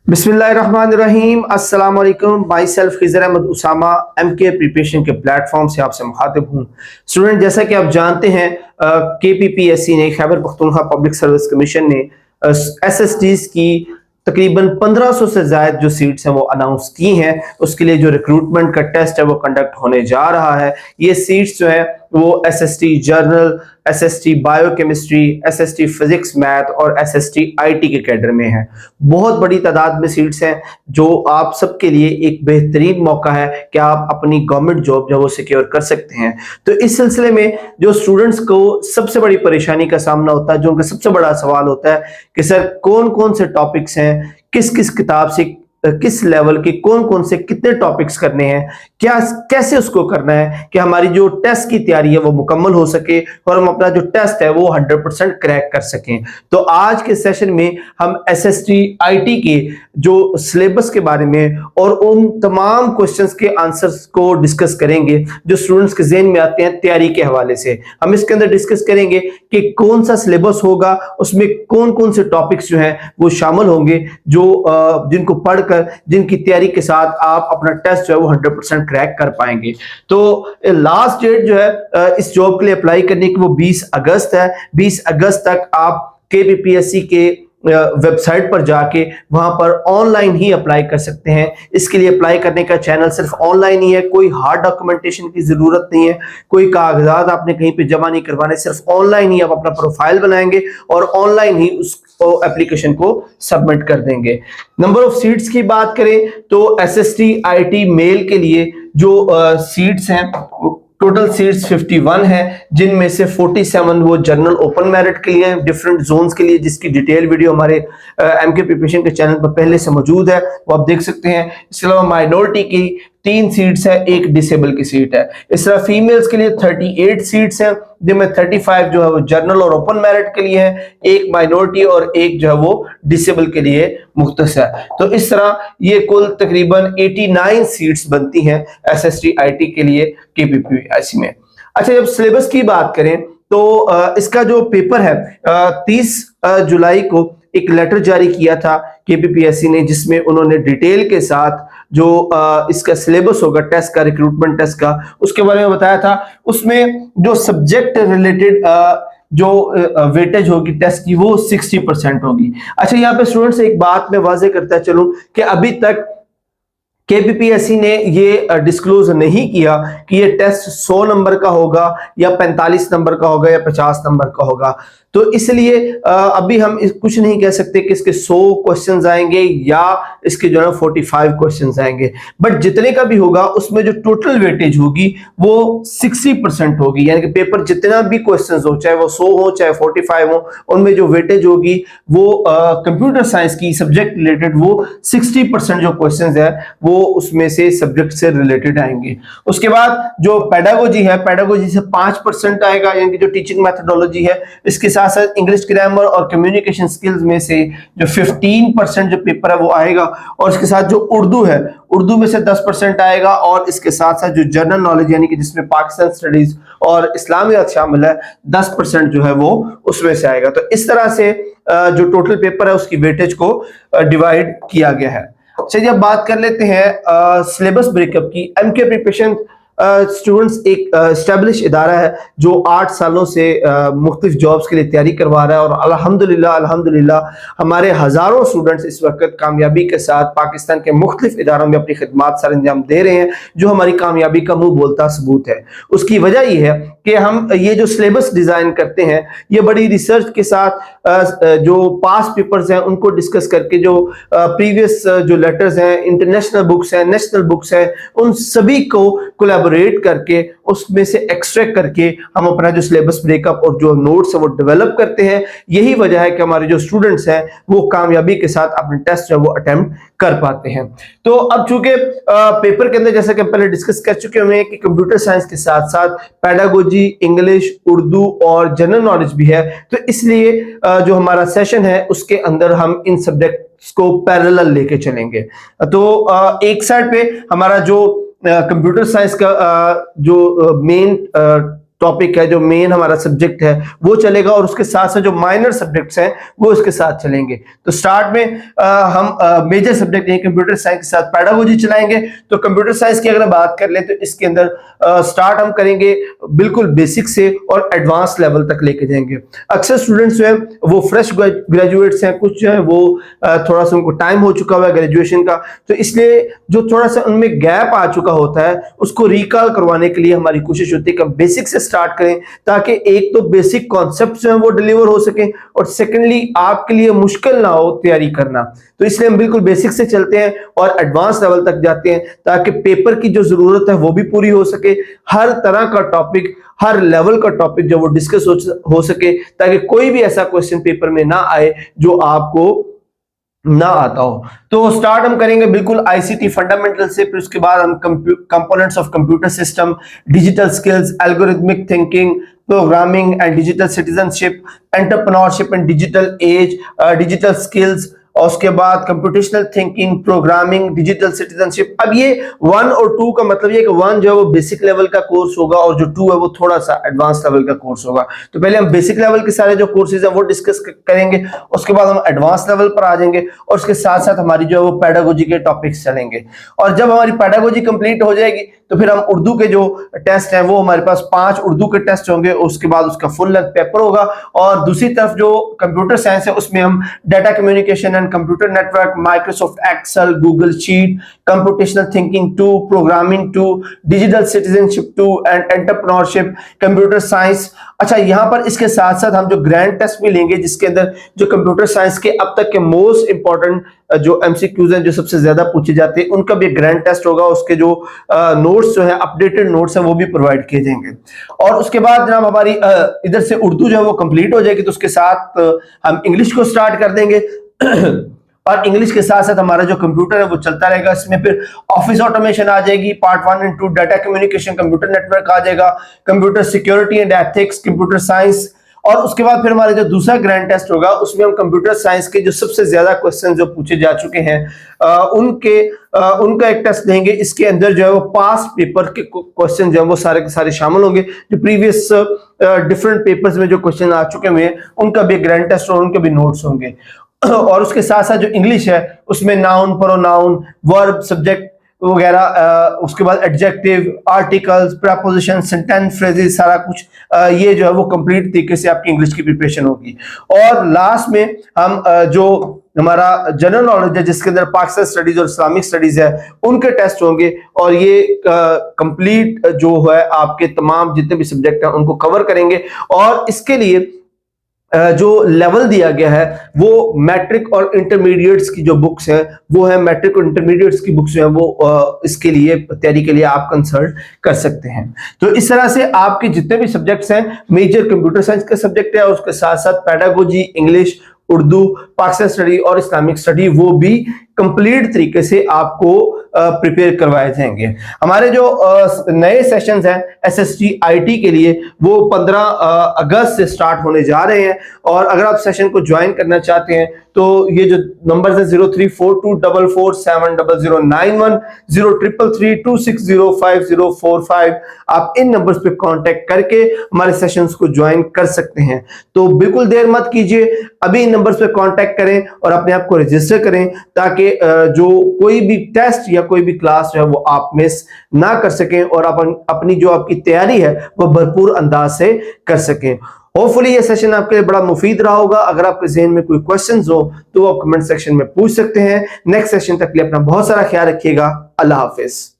बिस्मिल्लाहिर्रहमानिर्रहीम अस्सलाम वालेकुम। Myself Khizar Ahmed Usama MK preparation के प्लेटफॉर्म से आपसे मुखातिब हूँ। स्टूडेंट, जैसा कि आप जानते हैं KPPSC ने, Khyber Pakhtunkhwa public service commission ने SSTs की तकरीबन 1500 से ज़ायद जो सीट्स हैं वो अनाउंस की हैं। उसके लिए जो रिक्रूटमेंट का टेस्ट है वो कंडक्ट होने जा रहा है। ये सीट्स जो है वो SST journal, SST biochemistry, SST physics math और SST IT के कैडर में है। बहुत बड़ी तादाद में सीट्स हैं जो आप सबके लिए एक बेहतरीन मौका है कि आप अपनी गवर्नमेंट जॉब जो है वो सिक्योर कर सकते हैं। तो इस सिलसिले में जो स्टूडेंट्स को सबसे बड़ी परेशानी का सामना होता है, जो उनका सबसे बड़ा सवाल होता है कि सर कौन कौन से टॉपिक्स हैं, किस किस किताब से किस लेवल के कौन कौन से कितने टॉपिक्स करने हैं, क्या कैसे उसको करना है कि हमारी जो टेस्ट की तैयारी है वो मुकम्मल हो सके और हम अपना जो टेस्ट है वो 100% क्रैक कर सकें। तो आज के सेशन में हम SST IT के जो सिलेबस के बारे में और उन तमाम क्वेश्चंस के आंसर्स को डिस्कस करेंगे जो स्टूडेंट्स के ज़हन में आते हैं तैयारी के हवाले से। हम इसके अंदर डिस्कस करेंगे कि कौन सा सिलेबस होगा, उसमें कौन कौन से टॉपिक्स जो हैं वो शामिल होंगे, जो जिनको पढ़कर जिनकी तैयारी के साथ आप अपना टेस्ट जो है वो 100% क्रैक कर पाएंगे। तो लास्ट डेट जो है इस जॉब के लिए अप्लाई करने की वो 20 अगस्त है। 20 अगस्त तक आप KPPSC के वेबसाइट पर जाके वहां पर ऑनलाइन ही अप्लाई कर सकते हैं। इसके लिए अप्लाई करने का चैनल सिर्फ ऑनलाइन ही है, कोई हार्ड डॉक्यूमेंटेशन की जरूरत नहीं है, कोई कागजात आपने कहीं पे जमा नहीं करवाने, सिर्फ ऑनलाइन ही आप अपना प्रोफाइल बनाएंगे और ऑनलाइन ही उस एप्लीकेशन को सबमिट कर देंगे। नंबर ऑफ सीट्स की बात करें तो SST IT मेल के लिए जो सीट्स हैं, टोटल सीट्स 51 है, जिनमें से 47 वो जनरल ओपन मेरिट के लिए हैं, डिफरेंट जोन्स के लिए, जिसकी डिटेल वीडियो हमारे MK प्रिपरेशन के चैनल पर पहले से मौजूद है, वो आप देख सकते हैं। इसके अलावा माइनॉरिटी की 3 सीट्स है, एक डिसेबल की सीट है। इस तरह फीमेल्स के लिए 38 सीट्स हैं, जिनमें 35 जो है वो जनरल और ओपन मेरिट के लिए है, एक माइनॉरिटी और एक जो है वो डिसेबल के लिए मुख्तस है। तो इस तरह ये कुल तकरीबन 89 सीट्स बनती हैं SST IT के लिए KPPSC में। अच्छा, जब सिलेबस की बात करें तो इसका जो पेपर है 30 जुलाई को एक लेटर जारी किया था KPPSC ने, जिसमें उन्होंने डिटेल के साथ जो इसका सिलेबस होगा टेस्ट का, रिक्रूटमेंट टेस्ट का, उसके बारे में बताया था। उसमें जो सब्जेक्ट रिलेटेड जो वेटेज होगी टेस्ट की वो 60% होगी। अच्छा, यहाँ पे स्टूडेंट्स एक बात मैं वाजे करता चलूं कि अभी तक KPPSC ने ये डिस्क्लोज नहीं किया कि ये टेस्ट 100 नंबर का होगा या 45 नंबर का होगा या 50 नंबर का होगा। तो इसलिए अभी हम कुछ नहीं कह सकते कि इसके 100 क्वेश्चंस आएंगे या इसके जो है 45 क्वेश्चंस आएंगे, बट जितने का भी होगा उसमें जो टोटल वेटेज होगी वो 60% होगी। यानी कि पेपर जितना भी क्वेश्चंस हो, चाहे वो 100 हो चाहे 45 हो, उनमें जो वेटेज होगी वो कंप्यूटर साइंस की सब्जेक्ट रिलेटेड वो 60% जो क्वेश्चंस है वो उसमें से सब्जेक्ट से रिलेटेड आएंगे। उसके बाद जो पेडागोजी है, पेडागोजी से 5% आएगा, यानी कि जो टीचिंग मेथोडोलॉजी है। इसके साथ साथ इंग्लिश ग्रामर और कम्युनिकेशन स्किल्स में से जो 15% जो पेपर है वो आएगा, और इसके साथ जो उर्दू है, उर्दू में से 10% आएगा, और इसके साथ साथ जो जनरल नॉलेज यानी कि जिसमें पाकिस्तान स्टडीज और इस्लामियात शामिल है 10% जो है वो उसमें से आएगा। तो इस तरह से जो टोटल पेपर है उसकी वेटेज को डिवाइड किया गया है। चलिए अब बात कर लेते हैं सिलेबस ब्रेकअप की। MK प्रिपरेशन स्टूडेंट्स एक एस्टेब्लिश इदारा है जो 8 सालों से मुख्तलिफ जॉब्स के लिए तैयारी करवा रहा है, और अल्हम्दुलिल्लाह हमारे हजारों स्टूडेंट्स इस वक्त कामयाबी के साथ पाकिस्तान के मुख्तलिफ इदारों में अपनी खिदमत सर अंजाम दे रहे हैं, जो हमारी कामयाबी का मुंह बोलता सबूत है। उसकी वजह यह है कि हम ये जो सिलेबस डिजाइन करते हैं ये बड़ी रिसर्च के साथ जो पास पेपर्स हैं उनको डिस्कस करके, जो प्रीवियस जो लेटर्स हैं, इंटरनेशनल बुक्स हैं, नेशनल बुक्स हैं, उन सभी को कोलैबोरेट करके उसमें से एक्सट्रैक्ट करके हम अपना जो सिलेबस ब्रेकअप और जो नोट्स है वो डेवलप करते हैं। यही वजह है कि हमारे जो स्टूडेंट्स हैं वो कामयाबी के साथ अपने टेस्ट जो वो अटेम्प्ट कर पाते हैं। तो अब चूंकि पेपर के अंदर जैसा कि पहले डिस्कस कर चुके हैं कि कंप्यूटर साइंस के साथ साथ पेडागोजी, इंग्लिश, उर्दू और जनरल नॉलेज भी है, तो इसलिए जो हमारा सेशन है उसके अंदर हम इन सब्जेक्ट्स को पैरेलल लेके चलेंगे। तो एक साइड पे हमारा जो कंप्यूटर साइंस का जो मेन टॉपिक है, जो मेन हमारा सब्जेक्ट है वो चलेगा, और उसके साथ साथ जो माइनर सब्जेक्ट्स हैं वो इसके साथ चलेंगे। तो स्टार्ट में हम मेजर सब्जेक्ट यानी कंप्यूटर साइंस के साथ पेडागोजी चलाएंगे। तो कंप्यूटर साइंस की अगर बात कर ले तो इसके अंदर स्टार्ट हम करेंगे बिल्कुल बेसिक से और एडवांस लेवल तक लेके जाएंगे। अक्सर स्टूडेंट्स जो है वो फ्रेश ग्रेजुएट्स हैं, कुछ जो है वो थोड़ा सा उनको टाइम हो चुका हुआ है ग्रेजुएशन का, तो इसलिए जो थोड़ा सा उनमें गैप आ चुका होता है उसको रिकॉल करवाने के लिए हमारी कोशिश होती है कि हम बेसिक से स्टार्ट करें, ताकि एक तो बेसिक कॉन्सेप्ट जो है वो डिलीवर हो सके, और सेकेंडली आपके लिए मुश्किल ना हो तैयारी करना। तो इसलिए हम बिल्कुल बेसिक से चलते हैं और एडवांस लेवल तक जाते हैं, ताकि पेपर की जो जरूरत है वो भी पूरी हो सके, हर तरह का टॉपिक, हर लेवल का टॉपिक जो वो डिस्कस हो सके, ताकि कोई भी ऐसा क्वेश्चन पेपर में ना आए जो आपको ना आता हो। तो स्टार्ट हम करेंगे बिल्कुल आईसीटी फंडामेंटल से, फिर उसके बाद हम components of computer system, digital skills, algorithmic thinking, programming and digital citizenship, entrepreneurship and digital age, digital skills, और उसके बाद computational thinking, programming, digital citizenship. अब ये 1 और 2 का मतलब ये कि 1 जो है वो बेसिक लेवल का कोर्स होगा और जो 2 है वो थोड़ा सा एडवांस लेवल का कोर्स होगा। तो पहले हम बेसिक लेवल के सारे जो कोर्सेज हैं वो डिस्कस करेंगे, उसके बाद हम एडवांस लेवल पर आ जाएंगे, और उसके साथ साथ हमारी जो है वो पेडागोजी के टॉपिक्स चलेंगे। और जब हमारी पेडागोजी कंप्लीट हो जाएगी तो फिर हम उर्दू के जो टेस्ट हैं वो हमारे पास 5 उर्दू के टेस्ट होंगे, उसके बाद उसका फुल लेंथ पेपर होगा। और दूसरी तरफ जो कंप्यूटर साइंस है उसमें हम data communication and computer network, Microsoft Excel, Google sheet, computational thinking 2, programming 2, digital citizenship 2 and entrepreneurship, computer science. अच्छा, यहां पर इसके साथ साथ हम जो ग्रैंड टेस्ट भी लेंगे, जिसके अंदर जो कंप्यूटर साइंस के अब तक के मोस्ट इंपॉर्टेंट जो एमसीक्यूज हैं, जो सबसे ज्यादा पूछे जाते हैं, उनका भी ग्रैंड टेस्ट होगा। उसके जो नोट्स जो है, अपडेटेड नोट्स हैं, वो भी प्रोवाइड किए जाएंगे। और उसके बाद जनाब हमारी इधर से उर्दू जो है वो कंप्लीट हो जाएगी, तो उसके साथ हम इंग्लिश को स्टार्ट कर देंगे। और इंग्लिश के साथ साथ हमारा जो कंप्यूटर है वो चलता रहेगा। इसमें फिर ऑफिस ऑटोमेशन आ जाएगी, part 1 and 2, data communication, computer network आ जाएगा, computer security and ethics, computer science. और उसके बाद फिर हमारा जो दूसरा ग्रैंड टेस्ट होगा उसमें हम कंप्यूटर साइंस के जो सबसे ज्यादा क्वेश्चन जो पूछे जा चुके हैं उनका एक टेस्ट लेंगे। इसके अंदर जो है वो पास्ट पेपर के क्वेश्चन जो है वो सारे के सारे शामिल होंगे, जो प्रीवियस डिफरेंट पेपर्स में जो क्वेश्चन आ चुके हैं उनका भी ग्रैंड टेस्ट और उनके भी नोट्स होंगे। और उसके साथ साथ जो इंग्लिश है उसमें नाउन, प्रोनाउन, वर्ब, सब्जेक्ट वगैरह, उसके बाद adjective, articles, preposition, sentence, phrases, सारा कुछ ये जो है वो कंप्लीट तरीके से आपकी इंग्लिश की प्रिपरेशन होगी। और लास्ट में हम जो हमारा जनरल नॉलेज है, जिसके अंदर पाकिस्तान स्टडीज और इस्लामिक स्टडीज है, उनके टेस्ट होंगे। और ये कंप्लीट जो है आपके तमाम जितने भी सब्जेक्ट हैं उनको कवर करेंगे। और इसके लिए जो लेवल दिया गया है वो मैट्रिक और इंटरमीडिएट्स की जो बुक्स हैं वो है, मैट्रिक और इंटरमीडिएट्स की बुक्स जो है वो इसके लिए तैयारी के लिए आप कंसल्ट कर सकते हैं। तो इस तरह से आपके जितने भी सब्जेक्ट्स हैं, मेजर कंप्यूटर साइंस का सब्जेक्ट है, उसके साथ साथ pedagogy, English, Urdu, Pakistan study और इस्लामिक स्टडी, वो भी कंप्लीट तरीके से आपको प्रिपेयर करवाए जाएंगे। हमारे जो नए सेशंस हैं एसएसटी आईटी के लिए वो 15 अगस्त से स्टार्ट होने जा रहे हैं। और अगर आप सेशन को ज्वाइन करना चाहते हैं तो ये जो नंबर है 0342447091, 0333260505, आप इन नंबर्स पे कांटेक्ट करके हमारे सेशंस को ज्वाइन कर सकते हैं। तो बिल्कुल देर मत कीजिए, अभी इन नंबर्स पे कांटेक्ट करें और अपने आप को रजिस्टर करें, ताकि जो कोई भी टेस्ट या कोई भी क्लास जो है वो आप मिस ना कर सकें और अपनी जो आपकी तैयारी है वो भरपूर अंदाज से कर सकें। होपफुली ये सेशन आपके लिए बड़ा मुफीद रहा होगा। अगर आपके ज़हन में कोई क्वेश्चंस हो तो आप कमेंट सेक्शन में पूछ सकते हैं। नेक्स्ट सेशन तक के लिए अपना बहुत सारा ख्याल रखिएगा। अल्लाह हाफिज।